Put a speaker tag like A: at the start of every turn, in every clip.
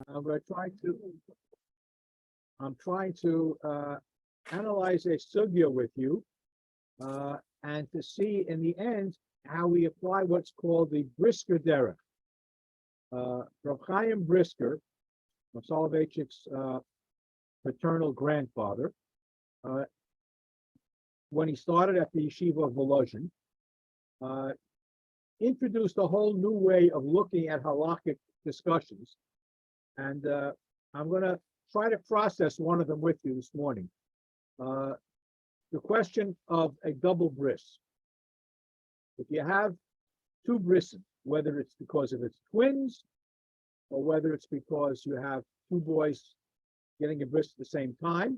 A: I'm going to try to. I'm trying to analyze a sugya with you, and to see in the end how we apply what's called the Brisker derech. Rav Chaim Brisker, Soloveitchik's paternal grandfather, when he started at the yeshiva of Volozhin, introduced a whole new way of looking at halakhic discussions. And I'm going to try to process one of them with you this morning. The question of a double bris. If you have two brises, whether it's because of its twins, or whether it's because you have two boys getting a bris at the same time,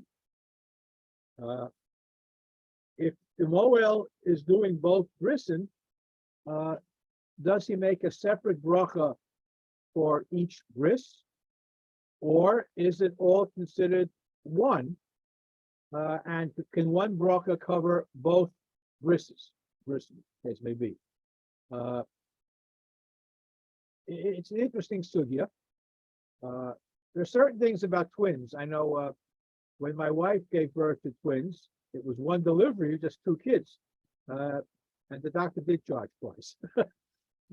A: if the Moel is doing both brisen, does he make a separate bracha for each bris, or is it all considered one? And can one bracha cover both brises? Case may be. It's an interesting sugya. There are certain things about twins. I know when my wife gave birth to twins, it was one delivery, just two kids, and the doctor did charge twice.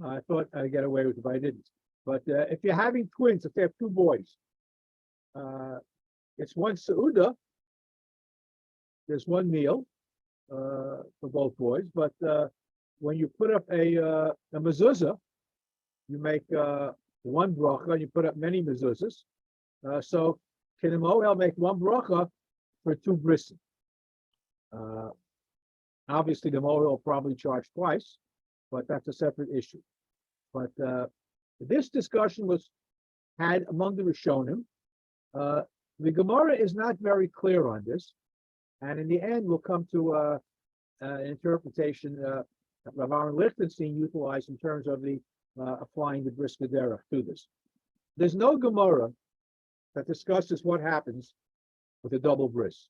A: I thought I'd get away with it, but I didn't. But if you're having twins, if they have two boys, it's one seuda. There's one meal for both boys, but when you put up a mezuzah, you make one bracha, and you put up many mezuzahs. So can the Moel make one bracha for two brisim? Obviously, the Moel will probably charge twice, but that's a separate issue. But this discussion was had among the Rishonim. The Gemara is not very clear on this, and in the end, we'll come to an interpretation that Rav Aaron Lichtenstein utilized in terms of the applying the Brisker derech to this. There's no Gemara that discusses what happens with a double bris.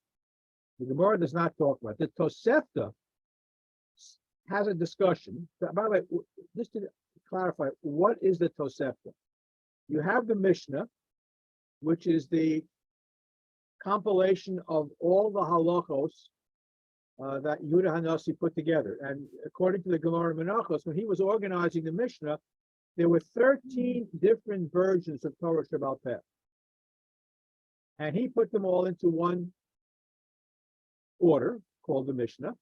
A: The Gemara does not talk about it. The Tosefta has a discussion. By the way, just to clarify, what is the Tosefta? You have the Mishnah, which is the compilation of all the halachos that Yehuda Hanasi put together. And according to the Gemara Menachos, when he was organizing the Mishnah, there were 13 different versions of Torah Shabbat Peh. And he put them all into one order called the Mishnah.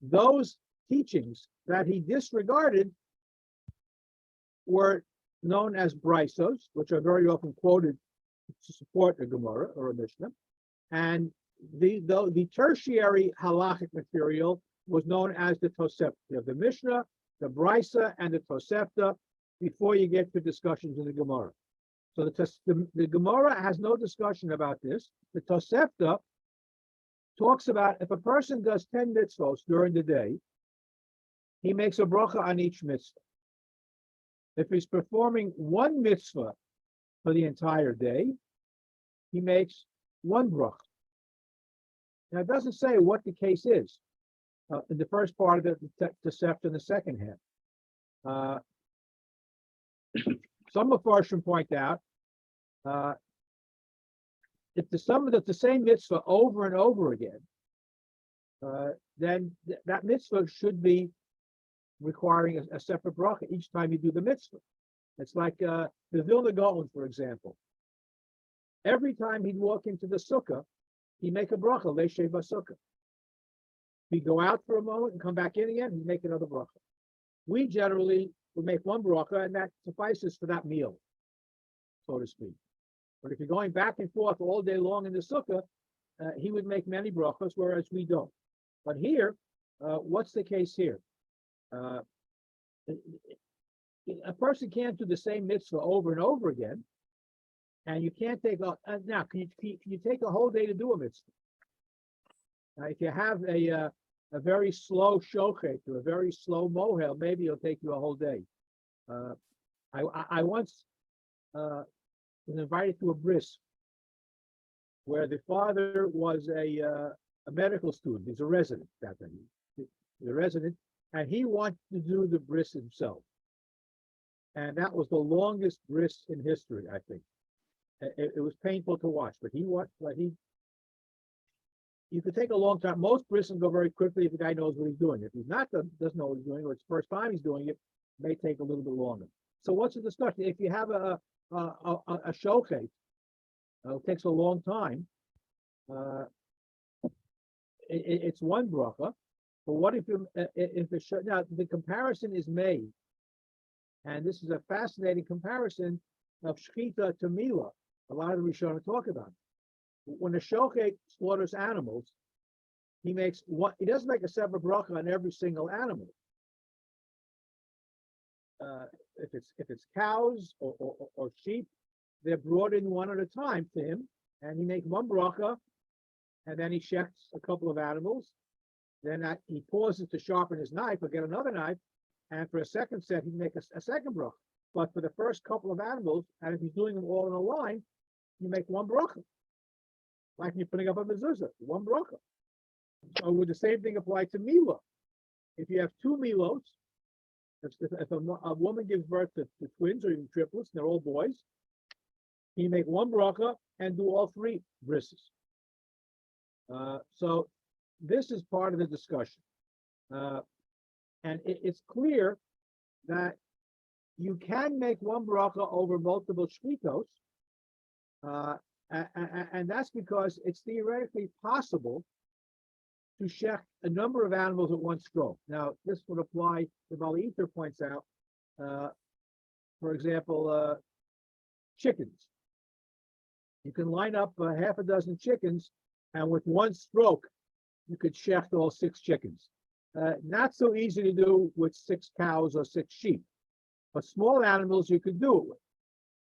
A: Those teachings that he disregarded were known as brisos, which are very often quoted to support a Gemara or a Mishnah. And the tertiary halachic material was known as the Tosefta. You have the Mishnah, the Brisa, and the Tosefta before you get to discussions in the Gemara. So the Gemara has no discussion about this. The Tosefta talks about if a person does 10 mitzvahs during the day, he makes a bracha on each mitzvah. If he's performing one mitzvah for the entire day, he makes one bracha. Now, it doesn't say what the case is in the first part of the Tosefta in the second half. Some of Farshim point out if the same mitzvah over and over again, then that mitzvah should be requiring a separate bracha each time you do the mitzvah. It's like the Vilna Gaon, for example. Every time he'd walk into the sukkah, he'd make a bracha, le'shev b'sukkah. He'd go out for a moment and come back in again, he'd make another bracha. We generally would make one bracha, and that suffices for that meal, so to speak. But if you're going back and forth all day long in the sukkah, he would make many brachas, whereas we don't. But here, what's the case here? A person can't do the same mitzvah over and over again, and you can't take now. Can you take a whole day to do a mitzvah? If you have a very slow shochet or a very slow mohel, maybe it'll take you a whole day. I once was invited to a bris where the father was a medical student. He's a resident. He's a resident, and he wanted to do the bris himself. And that was the longest bris in history, I think. it was painful to watch, but you could take a long time. Most brises go very quickly if the guy knows what he's doing. If he's not doesn't know what he's doing, or it's the first time he's doing it, it may take a little bit longer. So what's the discussion? If you have a showcase, it takes a long time. It's one bracha. But what if now the comparison is made, and this is a fascinating comparison of shechita to milah. A lot of the Rishonim talk about it. When a shochet slaughters animals, he doesn't make a separate bracha on every single animal. If it's cows or sheep, they're brought in one at a time to him, and he makes one bracha, and then he shechts a couple of animals. Then he pauses to sharpen his knife or get another knife, and for a second set, he can make a second bracha. But for the first couple of animals, and if he's doing them all in a line, you make one bracha. Like you're putting up a mezuzah, one bracha. So would the same thing apply to milah? If you have two milos, if a woman gives birth to twins or even triplets, and they're all boys, you make one bracha and do all three brises. So this is part of the discussion. And it's clear that you can make one bracha over multiple shvitos, and that's because it's theoretically possible to shecht a number of animals at one stroke. Now, this would apply, the Bali Ether points out, for example, chickens. You can line up half a dozen chickens, and with one stroke, you could shecht all 6 chickens. Not so easy to do with 6 cows or 6 sheep, but small animals you could do it with.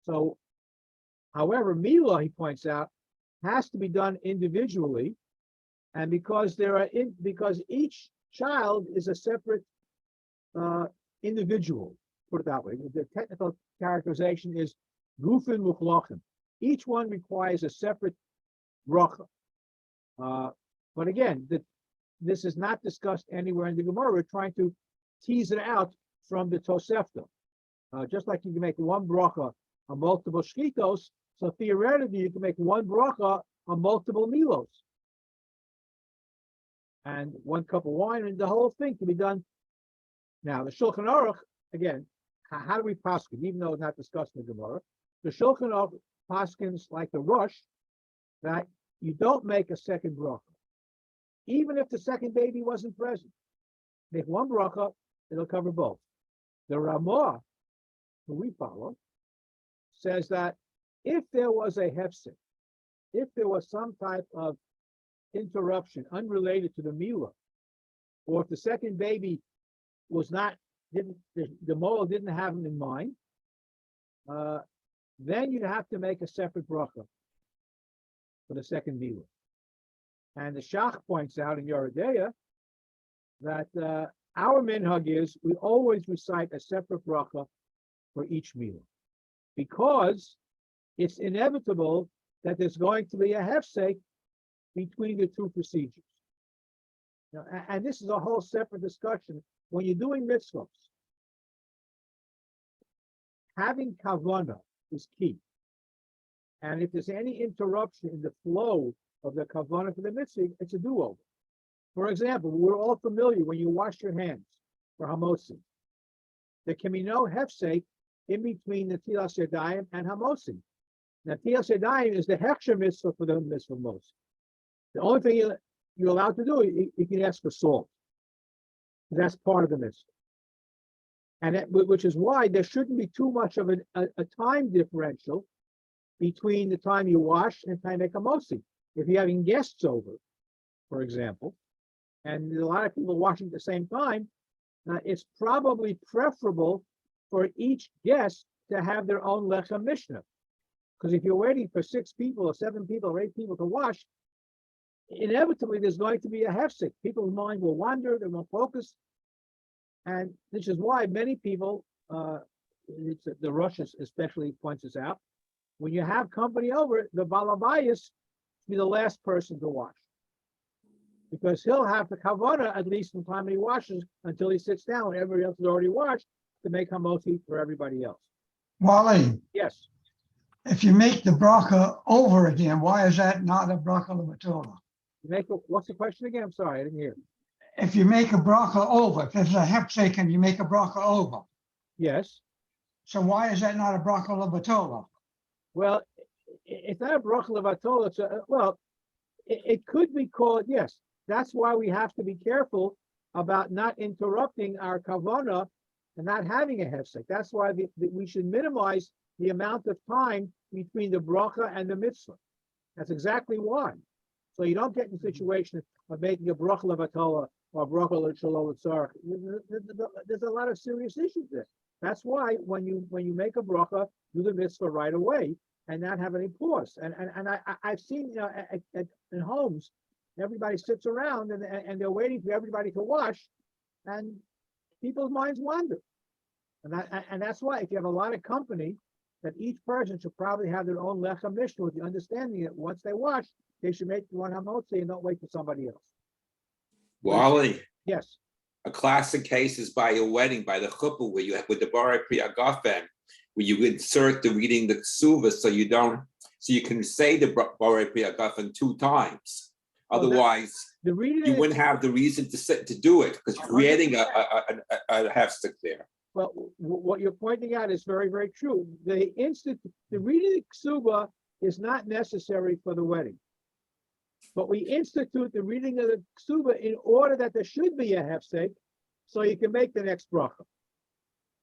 A: So, however, milah, he points out, has to be done individually, and because each child is a separate individual. Put it that way. The technical characterization is gufin muchlochin. Each one requires a separate bracha. But again, this is not discussed anywhere in the Gemara. We're trying to tease it out from the Tosefta. Just like you can make one bracha on multiple shkitos, so theoretically you can make one bracha on multiple milos. And 1 cup of wine, and the whole thing can be done. Now, the Shulchan Aruch, again, how do we paskin, even though it's not discussed in the Gemara? The Shulchan Aruch paskins like the Rosh, that you don't make a second bracha. Even if the second baby wasn't present. Make one bracha, it'll cover both. The Ramah, who we follow, says that if there was a hefsek, if there was some type of interruption unrelated to the milah, or if the second baby the moel didn't have him in mind, then you'd have to make a separate bracha for the second milah. And the Shach points out in Yoredeya that our minhag is we always recite a separate bracha for each milah, because it's inevitable that there's going to be a hefsek between the two procedures. Now, and this is a whole separate discussion. When you're doing mitzvahs, having kavanah is key. And if there's any interruption in the flow of the kavanah for the mitzvah, it's a do-over. For example, we're all familiar when you wash your hands for hamosim. There can be no hefsek in between the tilas yadayim and hamosim. Now, tilas yadayim is the heksher mitzvah for the mitzvah most. The only thing you're allowed to do, you can ask for salt. That's part of the mitzvah. And which is why there shouldn't be too much of a time differential between the time you wash and the time you make a mosi. If you're having guests over, for example, and a lot of people washing at the same time, it's probably preferable for each guest to have their own lechem mishnah. Because if you're waiting for 6 people or 7 people or 8 people to wash, inevitably there's going to be a hefsek. People's mind will wander, they won't focus. And this is why many people, the Rosh especially points this out, when you have company over, the balabayas be the last person to wash. Because he'll have the kavanah at least from the time he washes until he sits down when everybody else has already washed to make hamosi for everybody else.
B: Wally,
A: Yes.
B: If you make the bracha over again, why is that not a bracha levatula?
A: What's the question again? I'm sorry, I didn't hear.
B: If you make a bracha over, if there's a hefsek and you make a bracha over,
A: Yes.
B: so why is that not a bracha levatula?
A: Well, it's not a bracha levatol. It's it could be called, yes. That's why we have to be careful about not interrupting our kavana and not having a hefsek. That's why we should minimize the amount of time between the bracha and the mitzvah. That's exactly why. So you don't get in the situation of making a bracha levatol or bracha l'shalom tzarich. There's a lot of serious issues there. That's why when you make a bracha, do the mitzvah right away and not have any pause. And I've seen in homes, everybody sits around and they're waiting for everybody to wash, and people's minds wander. And that's why if you have a lot of company, that each person should probably have their own lechem mishnah with the understanding that once they wash, they should make one hamotzi and not wait for somebody else.
C: Wally,
A: Yes.
C: a classic case is by a wedding, by the chuppah, where you have with the Borei Pri Hagafen, where you insert the reading the ksuva so you can say the Borei Pri Hagafen 2 times. Otherwise,
A: The reading
C: you wouldn't have the reason to do it because you're creating a hefsek there.
A: Well, what you're pointing out is very, very true. The reading the ksuba is not necessary for the wedding, but we institute the reading of the ksuba in order that there should be a hefsek, so you can make the next bracha.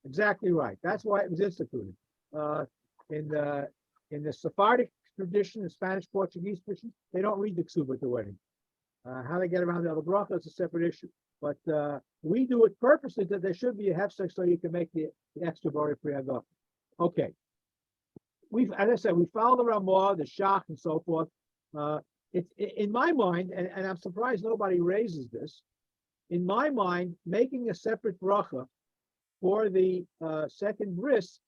A: Exactly right. That's why it was instituted. In the Sephardic tradition, the Spanish Portuguese tradition, they don't read the ksuba at the wedding. How they get around the other bracha is a separate issue. But we do it purposely that there should be a hefsek so you can make the extra Borei Pri Hagafen. Okay. As I said, we follow the Ramah, the Shach, and so forth. It's in my mind, and I'm surprised nobody raises this. In my mind, making a separate bracha for the second bris,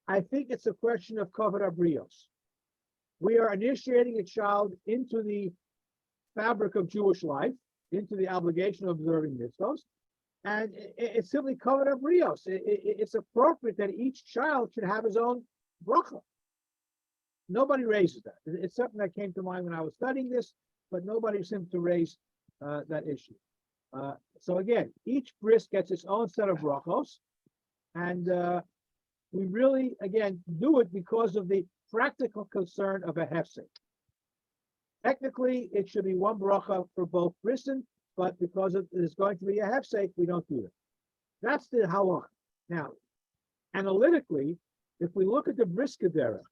A: I think it's a question of kavod habrios. We are initiating a child into the fabric of Jewish life, into the obligation of observing mitzvos, and it's simply kavod habrios. It's appropriate that each child should have his own bracha. Nobody raises that. It's something that came to mind when I was studying this, but nobody seemed to raise that issue. So again, each bris gets its own set of brachos, and we really, again, do it because of the practical concern of a hefsek. Technically, it should be one bracha for both brisin, but because there's going to be a hefsek, we don't do it. That's the halach. Now, analytically, if we look at the brisker derech,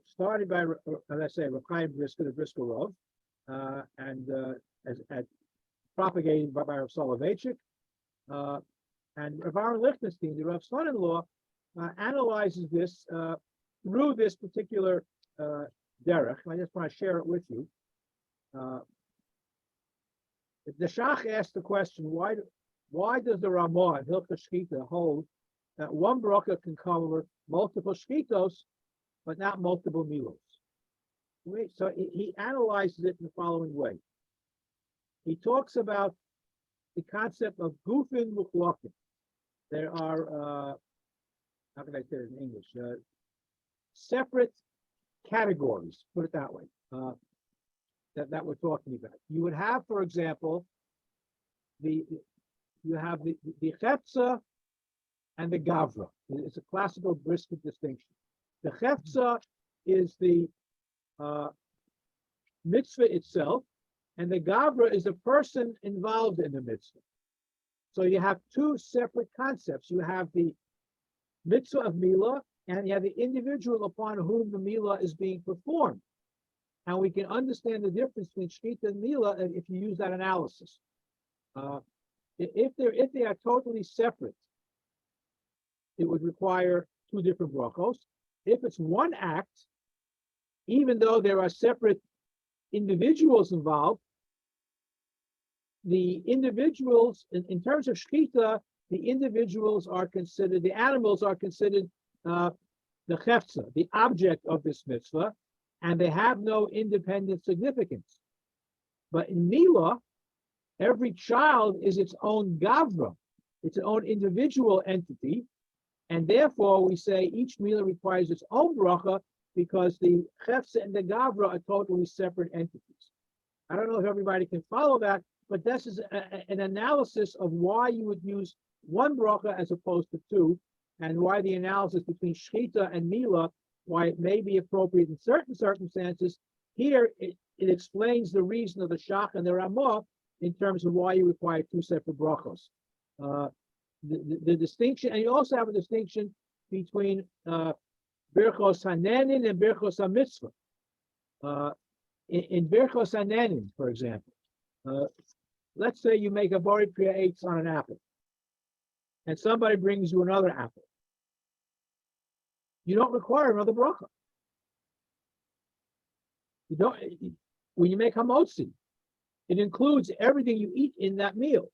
A: started by, as I say, Rabbi Brisker, the Brisker Rov, and as propagated by Rav Soloveitchik, and Rav Aaron Lichtenstein, the Rav's son-in-law, analyzes this through this particular derech. I just want to share it with you. The Shach asked the question, why does the Ramah and Hilchah Shkita hold that one bracha can cover multiple shkitos, but not multiple milos? So he analyzes it in the following way. He talks about the concept of gufin muchlakim. There are, how can I say it in English? Separate categories, put it that way, that we're talking about. You would have, for example, the chefza and the gavra. It's a classical brisket distinction. The chefza is the mitzvah itself, and the gavra is the person involved in the mitzvah. So you have two separate concepts. You have the mitzvah of milah, and you have the individual upon whom the milah is being performed. And we can understand the difference between shkita and milah if you use that analysis. If they are totally separate, it would require two different brachos. If it's one act, even though there are separate individuals involved, the individuals, in terms of shkita, the individuals are considered, the animals are considered the chefza, the object of this mitzvah, and they have no independent significance. But in milah, every child is its own gavra, its own individual entity, And therefore, we say each meal requires its own bracha because the chefsa and the gavra are totally separate entities. I don't know if everybody can follow that, but this is an analysis of why you would use one bracha as opposed to two, and why the analysis between shchita and mila, why it may be appropriate in certain circumstances. Here, it explains the reason of the shach and the ramah in terms of why you require two separate brachos. The distinction, and you also have a distinction between birchos hanenin and birchos hamitzvah. In birchos hanenin, for example, let's say you make a bari priya eitz on an apple, and somebody brings you another apple. You don't require another bracha. You don't. When you make hamotzi, it includes everything you eat in that meal.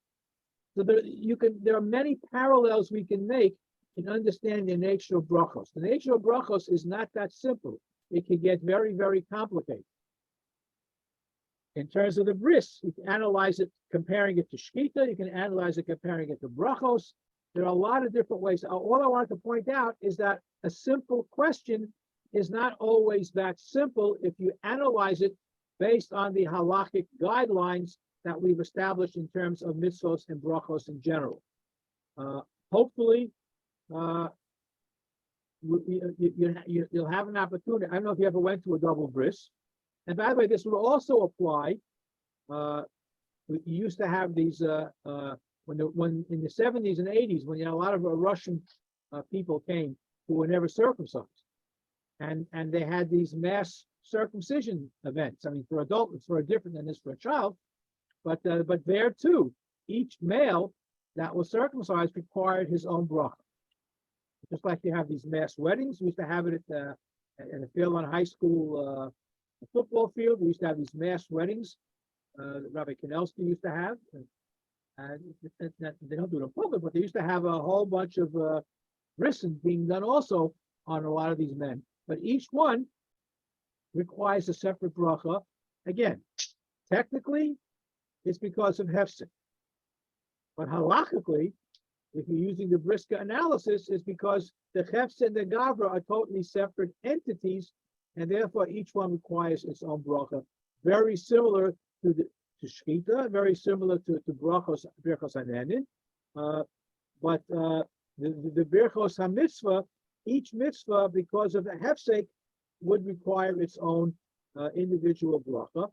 A: So there are many parallels we can make in understanding the nature of brachos. The nature of brachos is not that simple. It can get very, very complicated. In terms of the bris, you can analyze it comparing it to shkita. You can analyze it comparing it to brachos. There are a lot of different ways. All I wanted to point out is that a simple question is not always that simple if you analyze it based on the halakhic guidelines that we've established in terms of mitzvos and brachos in general. Hopefully, you'll have an opportunity. I don't know if you ever went to a double bris. And by the way, this would also apply. We used to have these when in the 70s and 80s, when a lot of Russian people came who were never circumcised, and they had these mass circumcision events. I mean, for adults, it's very different than this for a child. But there too, each male that was circumcised required his own bracha. Just like you have these mass weddings, we used to have it at the field on high school football field. We used to have these mass weddings. Rabbi Kanelsky used to have. And they don't do it in public, but they used to have a whole bunch of brisson being done also on a lot of these men. But each one requires a separate bracha. Again, technically, it's because of hefsek. But halachically, if you're using the briska analysis, it's because the hefsek and the gavra are totally separate entities, and therefore each one requires its own bracha. Very similar to shchita, very similar to birchos hanenin. But the birchos hamitzvah, each mitzvah, because of the hefsek, would require its own individual bracha.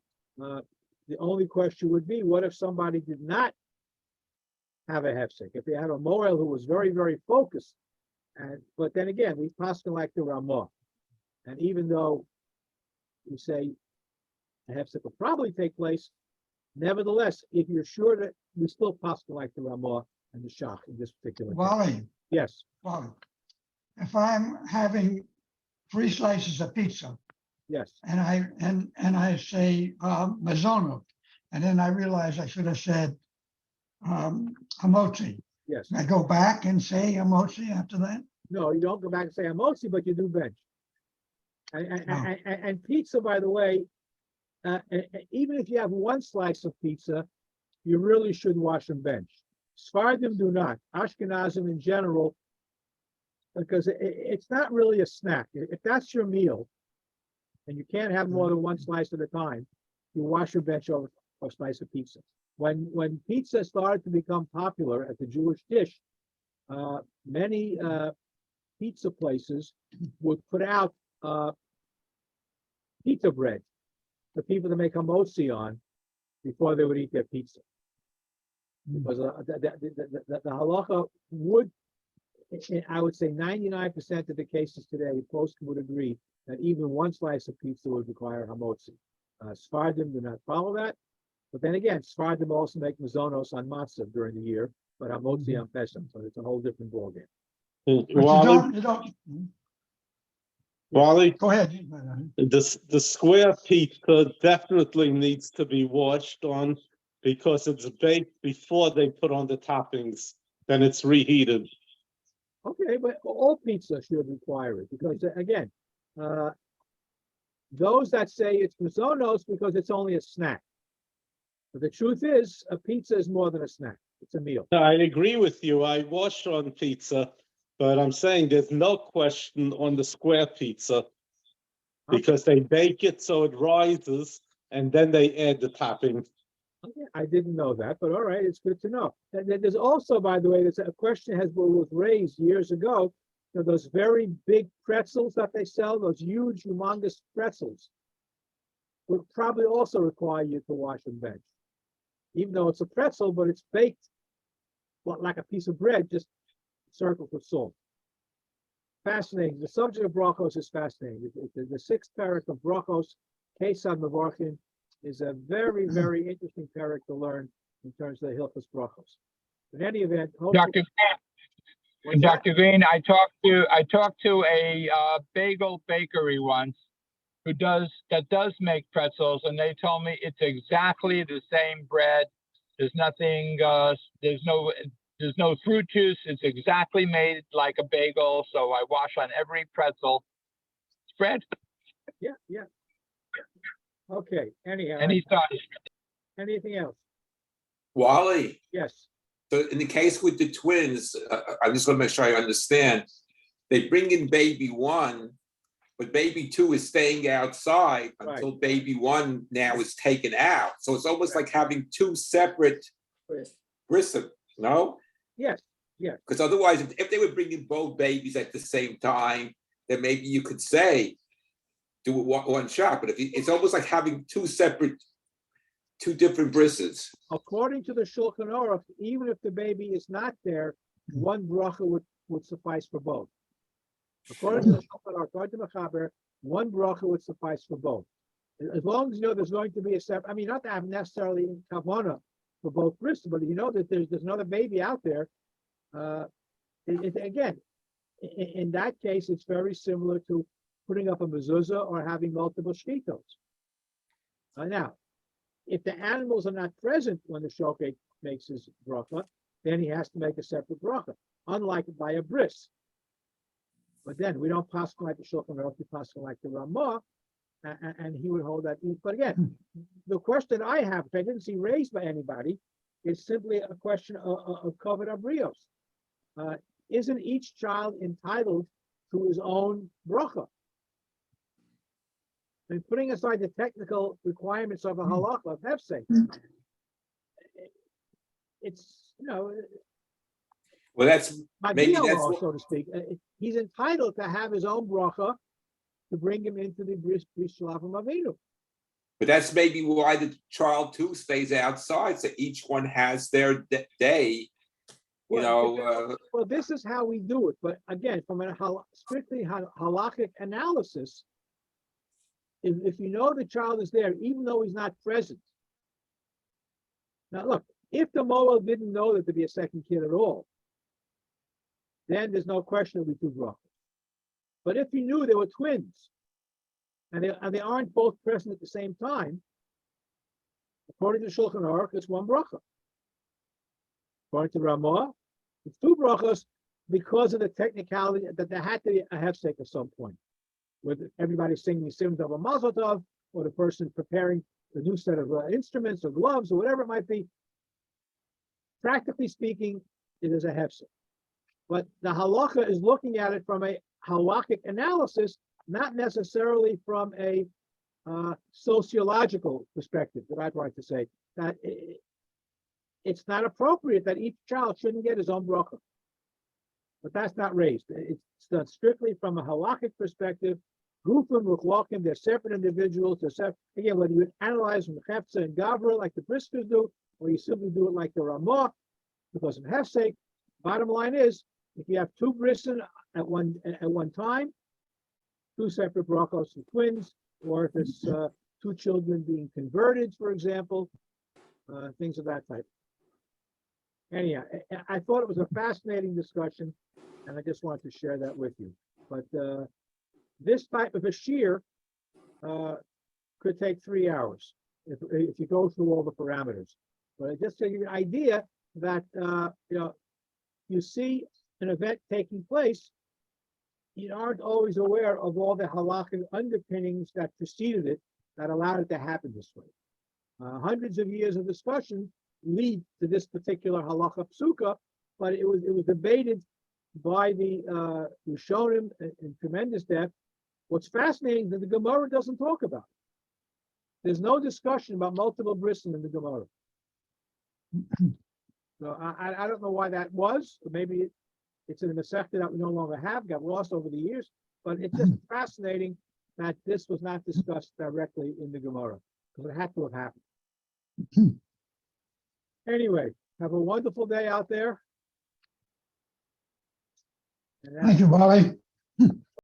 A: The only question would be, what if somebody did not have a hefsek? If they had a moel who was very, very focused, but then again, we paskin like the Ramah, and even though we say a hefsek will probably take place, nevertheless, if you're sure that we still paskin like the Ramah and the Shach in this particular case.
B: Wally,
A: Yes.
B: Wally, if I'm having 3 slices of pizza,
A: Yes.
B: and I say mazono, and then I realize I should have said hamotzi.
A: Yes.
B: I go back and say hamotzi after that.
A: No, you don't go back and say hamotzi, but you do bench. And pizza, by the way, even if you have 1 slice of pizza, you really should wash and bench. Sephardim do not. Ashkenazim in general, because it's not really a snack. If that's your meal, and you can't have more than 1 slice at a time, you wash your bench over a slice of pizza. When pizza started to become popular as a Jewish dish, many pizza places would put out pizza bread for people to make hamotzi on before they would eat their pizza. Because the halacha would, I would say 99% of the cases today, most would agree that even 1 slice of pizza would require hamotzi. Sephardim do not follow that. But then again, Sephardim also make mazonos on matzah during the year, but hamotzi on Pesach, so it's a whole different ballgame.
D: Wally,
B: Go ahead.
D: the square pizza definitely needs to be washed on because it's baked before they put on the toppings, then it's reheated.
A: Okay, but all pizza should require it because, again, those that say it's mazonos because it's only a snack. But the truth is, a pizza is more than a snack. It's a meal.
D: I agree with you. I wash on pizza, But I'm saying there's no question on the square pizza because they bake it so it rises and then they add the topping.
A: Okay, I didn't know that, but all right, it's good to know. There's also, by the way, there's a question was raised years ago. You know, those very big pretzels that they sell, those huge, humongous pretzels, would probably also require you to wash and bench. Even though it's a pretzel, but it's baked like a piece of bread, just circled with salt. Fascinating. The subject of brachos is fascinating. The sixth parak of brachos, Kesad Mevarchin, is a very, very interesting parak to learn in terms of the Hilchos brachos. In any event,
E: Dr. Greene, I talked to a bagel bakery once that does make pretzels, and they told me it's exactly the same bread. There's nothing. There's no fruit juice. It's exactly made like a bagel. So I wash on every pretzel. It's bread.
A: Yeah. Okay. Anyhow,
E: Any thoughts?
A: anything else?
C: Wally,
A: Yes.
C: so in the case with the twins, I just want to make sure I understand. They bring in baby one, but baby two is staying outside until baby one now is taken out. So it's almost like having two separate bristle, no?
A: Yes.
C: Because otherwise, if they were bringing both babies at the same time, then maybe you could say, do it one shot. But it's almost like having two different bristles.
A: According to the Shulchan Aruch, even if the baby is not there, one bracha would suffice for both. According to the Shulchan Aruch, according to Mechaber, one bracha would suffice for both. As long as you know there's going to be a separate, I mean, not to have necessarily kavana for both bristles, but you know that there's another baby out there. Again, in that case, it's very similar to putting up a mezuzah or having multiple shvitos. Now, if the animals are not present when the shofet makes his bracha, then he has to make a separate bracha, unlike by a bris. But then we don't pass like the Shulchan Aruch, we pass like the Ramah, and he would hold that. But again, the question I have, which I didn't see raised by anybody, is simply a question of kavod abrios. Isn't each child entitled to his own bracha? And putting aside the technical requirements of a halacha of hefsek, it's, you know,
C: Well, that's maybe that's
A: law, so to speak. He's entitled to have his own bracha to bring him into the bris shlavim avinu.
C: But that's maybe why the child too stays outside. So each one has their day.
A: Well, this is how we do it. But again, from a strictly halachic analysis, if you know the child is there, even though he's not present. Now, look, if the Moel didn't know that there'd be a second kid at all, then there's no question it'll be two brachas. But if he knew there were twins, and they aren't both present at the same time, according to Shulchan Aruch, it's one bracha. According to Ramah, it's two brachas because of the technicality that there had to be a hefsek at some point, with everybody singing Simon of a Mazel Tov, or the person preparing the new set of instruments or gloves or whatever it might be. Practically speaking, it is a hefsek. But the halacha is looking at it from a halachic analysis, not necessarily from a sociological perspective, that I'd like to say. That it's not appropriate that each child shouldn't get his own bracha. But that's not raised. It's done strictly from a halachic perspective. Gufim, Ruchlokim, they're separate individuals. They're separate. Again, whether you analyze from Hefza and Gavra like the Briskers do, or you simply do it like the Ramah, because of Hefsek, bottom line is, if you have two brisen at one time, two separate brachos for twins, or if it's two children being converted, for example, things of that type. Anyhow, I thought it was a fascinating discussion, and I just wanted to share that with you. But this type of a shiur could take 3 hours if you go through all the parameters. But just to give you an idea that you see an event taking place, you aren't always aware of all the halakhic underpinnings that preceded it that allowed it to happen this way. Hundreds of years of discussion lead to this particular halacha psuka, but it was debated by the Rishonim in tremendous depth. What's fascinating that the Gemara doesn't talk about. There's no discussion about multiple brisim in the Gemara. So I don't know why that was. Maybe it's in a Masechta that we no longer have, got lost over the years. But it's just fascinating that this was not discussed directly in the Gemara because it had to have happened. Anyway, have a wonderful day out there. And
B: Thank you, Wally.